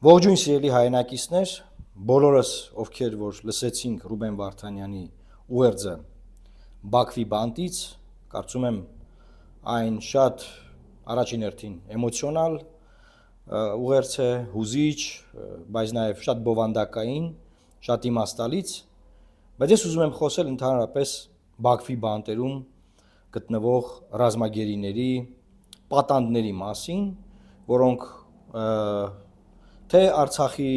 Ողջույն սիրելի հայրենակիցներ, բոլորս ովքեր որ լսեցինք Ռուբեն Վարդանյանի ուղերձը Բաքվի բանտից, կարծում եմ այն շատ առաջին հերթին էմոցիոնալ ուղերձ է, հուզիչ, բայց նաև շատ բովանդակային, շատ իմաստալից, բայց ես ուզում եմ խոսել ընդհանրապես Բաքվի բանտերում գտնվող ռազմագերիների, պատանդների մասին, որոնք թե Արցախի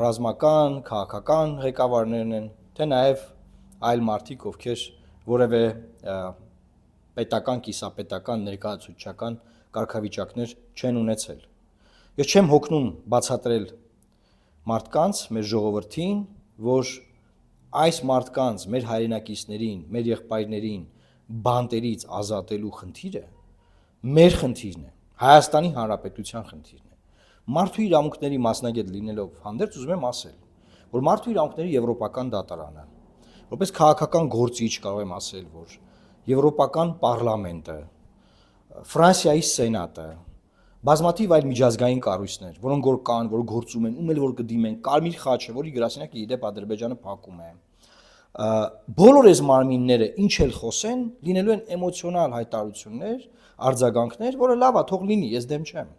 ռազմական, քաղաքական ղեկավարներն են, թե նաև այլ մարդիկ, ովքեր որևէ պետական, կիսապետական, ներկայացուցչական կարգավիճակներ չեն ունեցել։ Ես չեմ հոգնում բացատրել մարդկանց, մեր ժողովրդին, որ այս մարդկանց, մեր հայրենակիցներին, մեր եղբայրներին բանտերից ազատելու խնդիրը մեր խնդիրն է, Հայաստանի Հանրապետության խնդիրն է։ Մարդու իրավունքների մասնագետ լինելով հանդերձ ուզում եմ ասել, որ մարդու իրավունքների եվրոպական դատարանը, որպես քաղաքական գործիչ կարող եմ ասել, որ եվրոպական պարլամենտը, Ֆրանսիայի սենատը, բազմաթիվ այլ միջազգային կառույցներ, որոնք որ կան, որ գործում են, ում էլ որ կդիմեն, Կարմիր խաչը, որի գրասենյակը իդեպ Ադրբեջանը փակում է, բոլոր այս մարմինները ինչ էլ խոսեն, լինելու են էմոցիոնալ հայտարարություններ, արձագանքներ, որը լավ է, թող լինի, ես դեմ չեմ,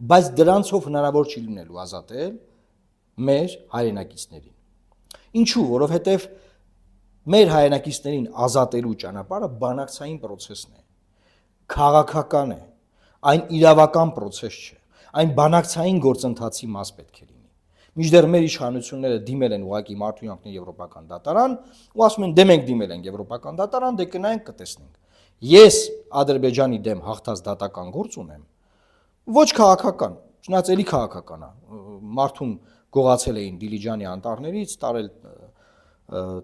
բայց դրանցով հնարավոր չի լինելու ազատել մեր հայրենակիցներին։ Ինչու, որովհետև մեր հայրենակիցներին ազատելու ճանապարհը բանակցային process-ն է, քաղաքական է, այն իրավական process չէ, այն բանակցային գործընթացի մաս պետք է լինի։ Մինչդեռ մեր իշխանությունները դիմել են ուղղակի մարդու իրավունքների եվրոպական դատարան ու ասում են դե մենք դիմել ենք եվրոպական դատարան, դե կնայենք կտեսնենք։ Ես Ադրբեջանի դեմ հաղթած դատական գործ ունեմ, ոչ քաղաքական, չնայած էլի քաղաքական է, մարդուն գողացել էին Դիլիջանի անտառներից, տարել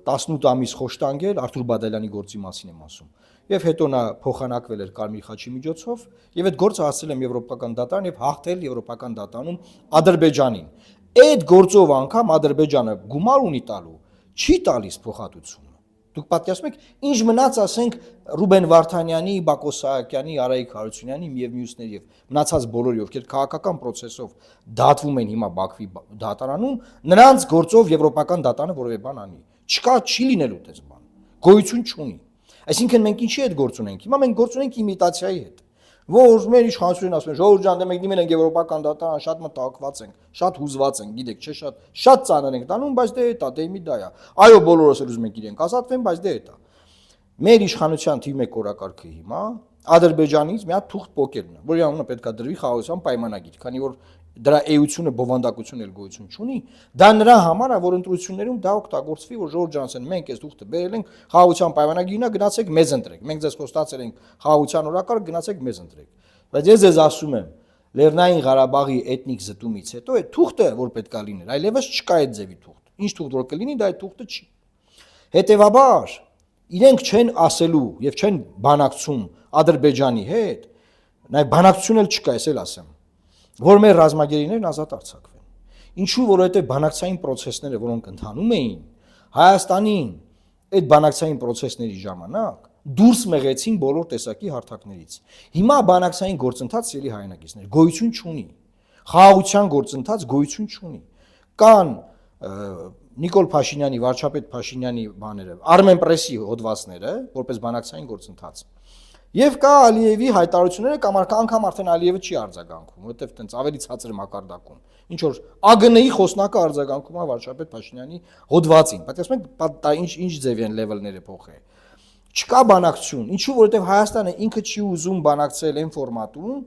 18 ամիս խոշտանգել, Արթուր Բադալյանի գործի մասին եմ ասում։ Եվ հետո նա փոխանակվել էր Կարմիր խաչի միջոցով, եւ այդ գործը հասցրել եմ եվրոպական դատարան եւ հաղթել եվրոպական դատարանում Ադրբեջանին։ Այդ գործով անգամ Ադրբեջանը գումար ունի տալու, չի տալիս փոխհատուցումը։ Դուք պատկերացնում եք, ինչ մնաց, ասենք, Ռուբեն Վարդանյանի, Բակո Սահակյանի, Արայիկ Հարությունյանի եւ մյուսների եւ մնացած բոլորի, ովքեր քաղաքական process-ով դատվում են հիմա Բաքվի դատարանում, նրանց գործով եվրոպական դատարանը որևէ բան անի։ Չկա, չի լինելու այդպես բան։ Գոյություն չունի։ Այսինքն մենք ինչի հետ գործ ունենք։ Հիմա մենք գործ ունենք իմիտացիայի հետ, որ մեր իշխանությունն ասում են, ժողովուրդ ջան, դե մենք դիմել ենք եվրոպական դատարան, շատ մտահոգված ենք, շատ հուզված ենք, գիտեք, չէ, շատ ծանր ենք տանում, բայց դե էտա, դե մի դա է։ Այո, բոլորս էլ ուզում ենք իրենք ազատվեն, բայց դե էտա։ Մեր իշխանության թիվ 1 օրակարգը հիմա Ադրբեջանից մի հատ թուղթ պոկելն է, որի անունը պետք է դրվի խաղաղության պայմանագիր, քանի որ դրա էությունը բովանդակություն էլ գոյություն չունի, դա նրա համար է, որ ընտրություններում դա օգտագործվի, որ Ժորժ Ջանսեն, մենք այս թուղթը բերել ենք խաղաղության պայմանագիրնա, գնացեք մեզ ընտրեք, մենք ձեզ խոստացել ենք խաղաղության օրակարգ, գնացեք մեզ ընտրեք։ Բայց ես ձեզ ասում եմ, Լեռնային Ղարաբաղի էթնիկ զտումից հետո այդ թուղթը, որ պետքա լիներ, այլևս չկա այդ ձևի թուղթ։ Ինչ թուղթ որ կլինի, դա այդ թուղթը չի։ Հետևաբար, իրենք չեն ասելու եւ չեն բանակցում Ադրբեջանի հետ, նաեւ բանակցություն էլ չկա, ես էլ ասեմ, որ մեր ռազմագերիներն ազատ արձակվեն։ Ինչու, որովհետեւ բանակցային process-ները, որոնք ընթանում էին, Հայաստանին այդ բանակցային process-ների ժամանակ դուրս մղեցին բոլոր տեսակի հարթակներից։ Հիմա բանակցային գործընթաց ելի հայրենակիցներ գոյություն չունի։ Խաղաղության գործընթաց գոյություն չունի։ Կան Նիկոլ Փաշինյանի, վարչապետ Փաշինյանի բաները, Armenpress-ի հոդվածները, որպես բանակցային գործընթաց։ Եվ կա Ալիևի հայտարարությունները կամ անգամ արդեն Ալիևը չի արձագանքում, որովհետև տենց ավելի ցածր մակարդակում։ Ինչ որ ԱԳՆ-ի խոսնակը արձագանքում է վարչապետ Փաշինյանի հոդվածին։ Պատկերացնում եք ինչ ձևի են լեվելները փոխել։ Չկա բանակցություն, ինչու, որովհետև Հայաստանը ինքը չի ուզում բանակցել այն ֆորմատում,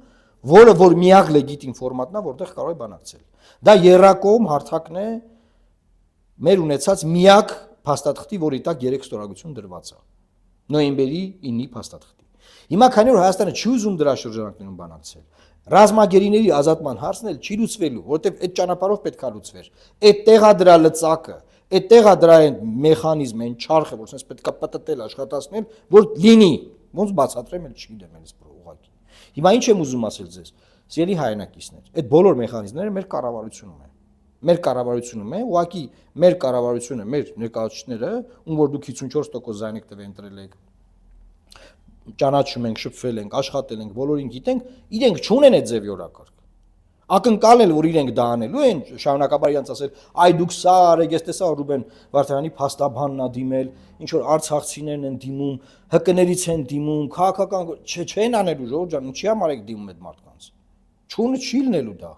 որը որ միակ լեգիտիմ ֆորմատն է, որտեղ կարող է բանակցել։ Դա երրակողմ հարթակն է մեր ունեցած միակ փաստաթղթի, որի տակ 3 ստորագրություն դրված է։ Նոյեմբերի 9-ի փաստաթղթի։ Հիմա քանի որ Հայաստանը չի ուզում դրա շրջանակներում բանակցել, ռազմագերիների ազատման հարցն էլ չի լուծվելու, որովհետև այդ ճանապարհով պետքա լուծվեր։ Այդ տեղա դրա լծակը, այդ տեղա դրա այն մեխանիզմը, այն չարխը, որ sense պետքա պատտել, աշխատացնել, որ լինի, ոնց բացատրեմ էլ չգիտեմ էս ուղղակի։ Հիմա ինչ եմ ուզում ասել ձեզ, սիրելի հայրենակիցներ, այդ բոլոր մեխանիզմները մեր կառավարությունում են։ Մեր կառավարությունում է, ուղղակի մեր կառավարությունը, մեր ներկայացուցիչները, ում որ դուք 54% զայնեք տվել ընտրել եք, ճանաչում ենք, շփվել ենք, աշխատել ենք, բոլորին գիտենք, իրենք չունեն այդ ձևի օրակարգ։ ակնկալել, որ իրենք դա անելու են, շարունակաբար իրանց ասել, այ դուք սա արեք, ես տեսա Ռուբեն Վարդանյանի փաստաբանն է դիմել, ինչ որ արցախցիներն են դիմում, ՀԿ-ներից են դիմում, քաղաքական չեն անելու ժողովուրդ ջան, ինչի համար եք դիմում այդ մարդկանց։ Չունը չի լինելու դա։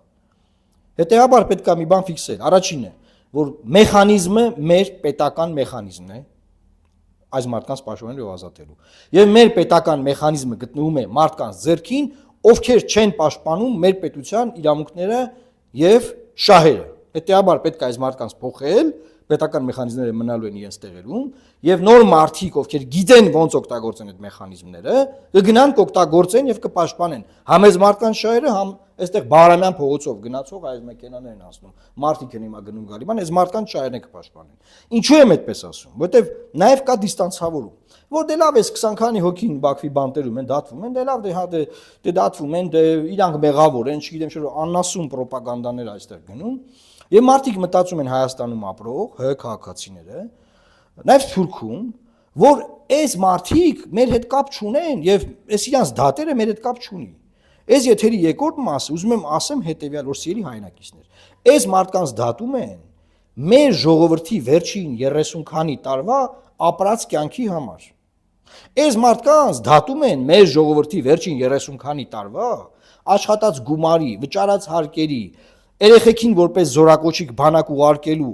Հետեւաբար պետք է մի բան ֆիքսել։ Առաջինը, որ մեխանիզմը մեր պետական մեխանիզմն է, այս մարդկանց պաշտպանելու եւ ազատելու։ Եվ մեր պետական մեխանիզմը գտնվում է մարդկանց ձեռքին, ովքեր չեն պաշտպանում մեր պետության իրավունքները եւ շահերը։ Հետեւաբար պետք է այս մարդկանց փոխել, պետական մեխանիզմները մնալու են իրենց տեղերում եւ նոր մարդիկ, ովքեր գիտեն ոնց օգտագործեն այդ մեխանիզմները, կգնան կօգտագործեն եւ կպաշտպանեն համ այս մարդկանց շահերը, համ այստեղ Բաղրամյան փողոցով գնացող այս մեքենաներն են ասնում, մարդիկ են հիմա գնում գալի, բան այս մարդկանց շահերն են կպաշտպանեն։ Ինչու եմ այդպես ասում, որտեվ նաեւ կա դիստանցավորում, որ դե լավ է 20 քանի հոգին Բաքվի բանտերում են դատվում են, դե լավ դե դատվում են, դե իրանք մեղավոր են, չգիտեմ չէ, աննասուն ռոպագանդաներ այստեղ գնում։ Եվ մարդիկ մտածում են Հայաստանում ապրող ՀՀ քաղաքացիները, նաև Թուրքում, որ այս մարդիկ մեր հետ կապ չունեն եւ այս իրանց դատերը մեր հետ կապ չունի։ Այս եթերի երկրորդ մասը ուզում եմ ասեմ հետեւյալ, որ սիրելի հայրենակիցներ, այս մարդկանց դատում են մեր ժողովրդի վերջին 30 քանի տարվա ապրած կյանքի համար։ Այս մարդկանց դատում են մեր ժողովրդի վերջին 30 քանի տարվա աշխատած գումարի, վճարած հարկերի, երեխեքին որպես զորակոչիկ բանակ ուղարկելու,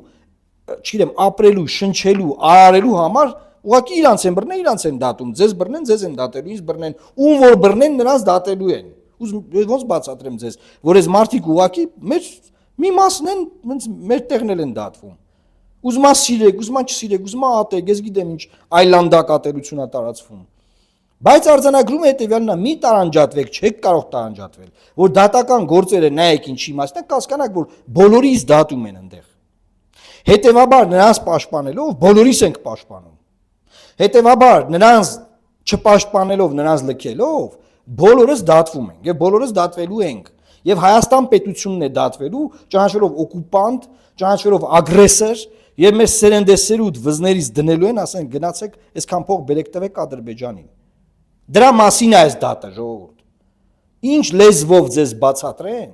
չգիտեմ, ապրելու, շնչելու, արարելու համար ուղղակի իրանց են բռնել, իրանց են դատում, ձեզ բռնեն, ձեզ են դատելու, ինձ բռնեն, ում որ բռնեն, նրանց դատելու են։ Ոնց բացատրեմ ձեզ, որ այս մարդիկ ուղղակի մեր մի մասն են, մեր տեղն են դատվում։ Ուզմա սիրեք, ուզմա չսիրեք, ուզմա ատեք, ես գիտեմ ինչ այլանդակատելություն է տարածվում։ Բայց արձանագրումը հետեւյալն է՝ մի տարանջատվեք, չեք կարող տարանջատվել, որ դատական գործերը նայեք ինչի իմաստն է, կհասկանաք, որ բոլորիս դատում են այնտեղ։ Հետևաբար նրանց պաշտպանելով բոլորիս ենք պաշտպանում։ Հետևաբար նրանց չպաշտպանելով, նրանց լքելով, բոլորս դատվում ենք եւ բոլորս դատվելու ենք։ Եվ Հայաստան պետությունն է դատվելու, ճանաչելով օկուպանտ, ճանաչելով ագրեսոր եւ մեր սերնդեսերուդ վզներից դնելու են, ասեն գնացեք, այսքան փող բերեք տվեք Ադրբեջանին։ Դրա մասին է այս դատը, ժողովուրդ։ Ինչ լեզվով ձեզ բացատրեն,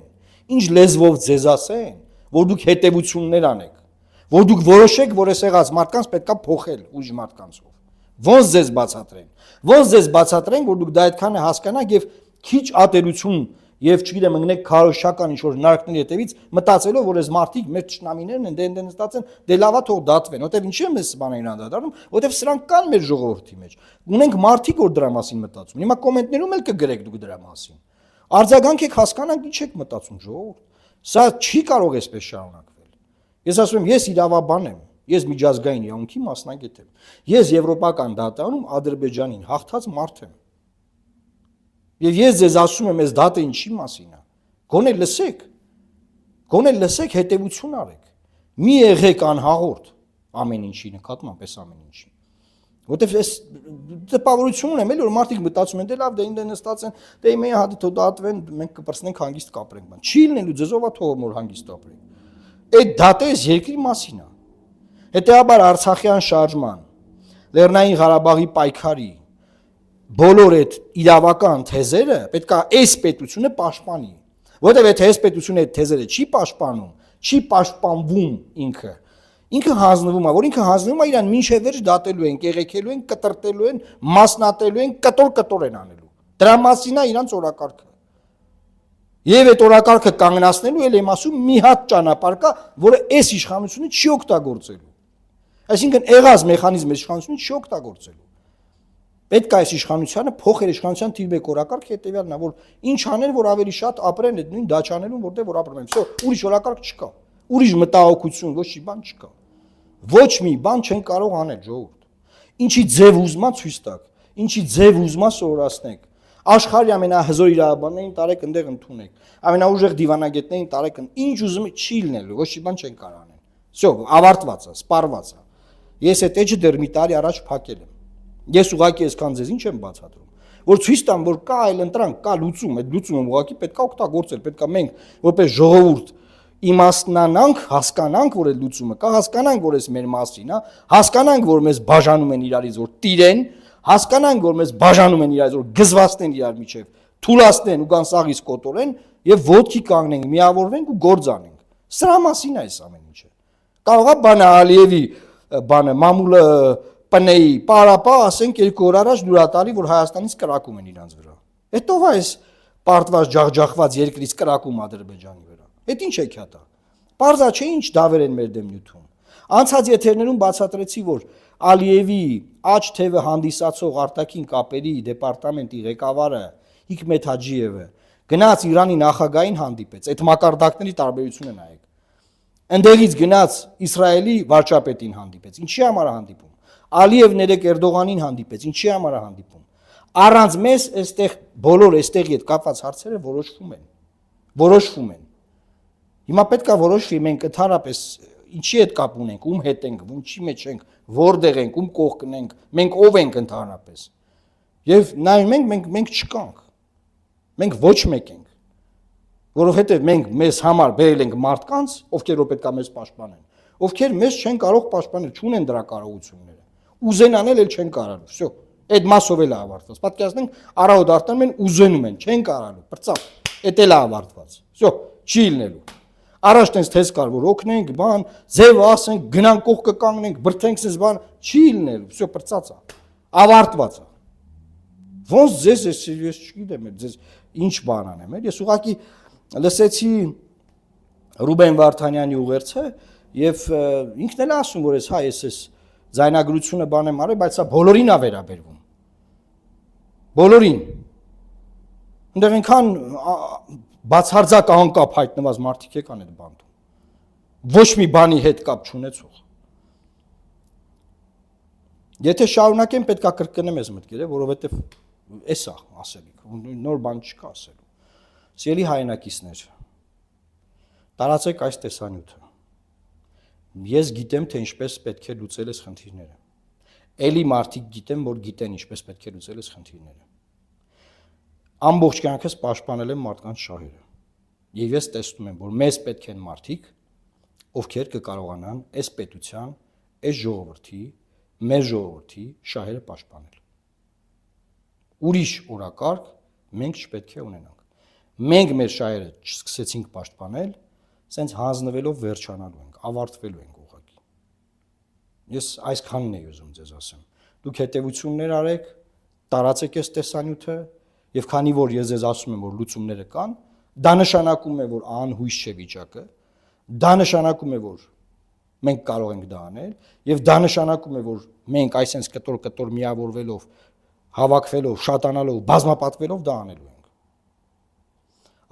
ինչ լեզվով ձեզ ասեն, որ դուք հետևություններ անեք, որ դուք որոշեք, որ այս եղած մարդկանց պետքա փոխել ուրիշ մարդկանցով։ Ոնց ձեզ բացատրեն։ Ոնց ձեզ բացատրեն, որ դուք դա այդքան է հասկանաք եւ քիչ ատելություն եւ չգիտեմ ընկնեք քարոշչական ինչ որ նարքների հետևից մտածելով, որ այս մարդիկ մեր ճշնամիներն են, դե նստած են, դե լավա թող դատվեն, որտեվ ինչի՞ եմ ես բաներին անդրադառնում, որտեվ սրանք կան մեր ժողովրդի մեջ։ Ունենք մարդիկ, որ դրա մասին մտածում։ Հիմա կոմենտներում էլ կգրեք դուք դրա մասին։ Արձագանքեք, հասկանանք ինչ եք մտածում, ժողովուրդ։ Սա չի կարող այսպես շարունակվել։ Ես ասում եմ, ես իրավաբան եմ, ես միջազգային իրավունքի մասնագետ եմ։ Ես եվրոպական դատարանում Ադրբեջանին հաղթած մարդ եմ։ Եվ ես ձեզ ասում եմ, այս դատը ինչի մասին է։ Գոնե լսեք, հետևություն արեք։ Մի եղեք անհաղորդ ամեն ինչի նկատմամբ, այս ամեն ինչի։ Որտեվ այս տպավորություն ունեմ, էլի որ մարդիկ մտածում են, դե լավ, դե ինձ նստած են, դե մենք հա թող դատվեն, մենք կպրծնենք հանգիստ կապրենք, բան։ Չի լինելու, ձեզով է թողում որ հանգիստ ապրենք։ Այդ դատը այս երկրի մասին է։ Հետեւաբար Արցախյան շարժման, Լեռնային Ղարաբաղի պայքարի բոլոր այդ իրավական թեզերը պետք է այս պետությունը պաշտպանի, որտեղ եթե այս պետությունը այդ թեզերը չի պաշտպանում, չի պաշտպանվում ինքը հանձնվում է, որ ինքը հանձնվում է իրան մինչև վերջ դատելու են, կեղեքելու են, կտրտելու են, մասնատելու են, կտոր են անելու։ Դրա մասին է իրանց օրակարգը։ Եվ այդ օրակարգը կանգնացնելու էլ եմ ասում մի հատ ճանապարհ կա, որը այս իշխանությունը չի օգտագործելու։ Այսինքն եղած մեխանիզմը իշխանությունը չի օգտագործելու։ Պետք է այս իշխանությանը փոխել իշխանության թիվեք օրակարգ հետեւյալն է, որ ինչ անել, որ ավելի շատ ապրեն այդ նույն դաչանելուն, որտեղ որ ապրում են։ Всё, ուրիշ օրակարգ չկա։ Ուրիշ մտահոգություն, ոչ մի բան չկա։ Ոչ մի բան չեն կարող անել, ժողովուրդ։ Ինչի ձև ուզմա ցույց տակ, ինչի ձև ուզմա սովորացնեք։ Աշխարհի ամենահզոր իրավաբաններին տարեք ընդեղ ընդունեք։ Ամենաուժեղ դիվանագետներին տարեք, ինչ ուզում չի լինելու, ոչ մի բան չեն կարող անել։ Всё, ավարտված է, սպառված է։ Ես այդ էջը դեռ մի տարի առաջ փակել եմ։ Ես ուղղակի այսքան ձեզ ինչ եմ բացատրում, որ ցույց տամ, որ կա այլ ընտրանք, կա լուծում, այդ լուծումը ուղղակի պետք է օգտագործել, պետք է մենք որպես ժողովուրդ իմաստնանանք, հասկանանք, որ այդ լուծումը կա, հասկանանք, որ այս մեր մասին է, հասկանանք, որ մեզ բաժանում են իրարից, որ տիրեն, հասկանանք, որ մեզ բաժանում են իրարից, որ գզվացնեն իրար միջև, թուլացնեն ու կան սաղից կոտորեն եւ ոտքի կանգնենք, միավորվենք ու գործ անենք։ Սրա մասին է այս ամեն ինչը։ Կարող է բանը Ալիևի բանը մամուլը պնեի, պարապա, ասենք 2 օր առաջ դուրա տալի, որ Հայաստանից կրակում են իրանց վրա։ Հետո է այս պարտված ջախջախված երկրից կրակում Ադրբեջանի վրա։ Այդ ինչ է քյատա։ Պարզա չէ ինչ դավեր են մեր դեմ նյութում։ Անցած եթերներում բացատրեցի, որ Ալիևի աջ թևը հանդիսացող արտաքին կապերի դեպարտամենտի ղեկավարը Հիկմետ Հաջիևը գնաց Իրանի նախագահին հանդիպեց։ Այդ մակարդակների տարբերությունը նայեք։ Ընդեղից գնաց Իսրայելի վարչապետին հանդիպեց։ Ինչի համար է հանդիպում։ Ալիևն երեք Էրդողանին հանդիպեց։ Ինչի համար է հանդիպում։ Առանց մեզ այստեղ բոլոր այստեղի հետ կապված հարցերը որոշվում են։ Հիմա պետք է որոշվի մենք ընդհանրապես ինչի հետ կապ ունենք, ում հետ ենք, ինչի մեջ ենք, որտեղ ենք, ում կողքն ենք, մենք ով ենք ընդհանրապես։ Եվ նայում մենք չկանք։ Մենք ոչ մեկ ենք։ Որովհետև մենք մեզ համար բերել ենք մարդկանց, ովքեր որ պետք է մեզ պաշտպանեն, ովքեր մեզ չեն կարող պաշտպանել, չունեն դրա կարողությունները։ Ուզեն անել էլ չեն կարալու։ Всё, այդ մասով էլ է ավարտված։ Պատկերացնենք, առավոտ արտանում են, ուզենում են, չեն կարալու։ Բրծավ, այդ էլ է ավարտված։ Всё, չի լինելու։ Առաջ տենց թես կար, որ օգնենք, բան, ձև ասենք, գնանք կողքը կանգնենք, բրթենք sense բան, չի լինելու, всё բրծած է։ Ավարտված է։ Ոնց ձեզ ես չգիտեմ, ձեզ ինչ բան անեմ, ես ուղղակի լսեցի Ռուբեն Վարդանյանի ուղերձը եւ ինքն էլ ասում, որ ես ձայնագրությունը բան եմ արել, բայց սա բոլորին է վերաբերվում։ Բոլորին։ Այնտեղ այնքան բացարձակ անկապ հայտնված մարդիկ եկան այդ բանտում։ Ոչ մի բանի հետ կապ չունեցող։ Եթե շարունակեմ, պետք է կրկնեմ այս մտքերը, որովհետև էս է ասելիք, նոր բան չկա ասելու։ Սիրելի հայրենակիցներ, տարածեք այս տեսանյութը։ Ես գիտեմ, թե ինչպես պետք է լուծել այս խնդիրները։ Էլի մարդիկ գիտեմ, որ գիտեն ինչպես պետք է լուծել այս խնդիրները։ Ամբողջ կյանքս պաշտպանել եմ մարդկանց շահերը։ Եվ ես տեսնում եմ, որ մեզ պետք են մարդիկ, ովքեր կկարողանան այս պետության, այս ժողովրդի, մեր ժողովրդի շահերը պաշտպանել։ Ուրիշ օրակարգ մենք չպետք է ունենանք։ Մենք մեր շահերը չսկսեցինք պաշտպանել, սենց հանձնվելով վերջանալու ենք, ավարտվելու ենք ուղղակի։ Ես այսքանն եմ ուզում ձեզ ասեմ։ Դուք հետևություններ արեք, տարածեք այս տեսանյութը, եւ քանի որ ես ձեզ ասում եմ, որ լուծումները կան, դա նշանակում է, որ անհույս չէ վիճակը, դա նշանակում է, որ մենք կարող ենք դա անել, եւ դա նշանակում է, որ մենք այսպես կտոր միավորվելով, հավաքվելով, շատանալով, բազմապատվելով դա անելու ենք։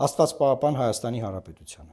Աստված պահապան Հայաստանի Հանրապետությանը։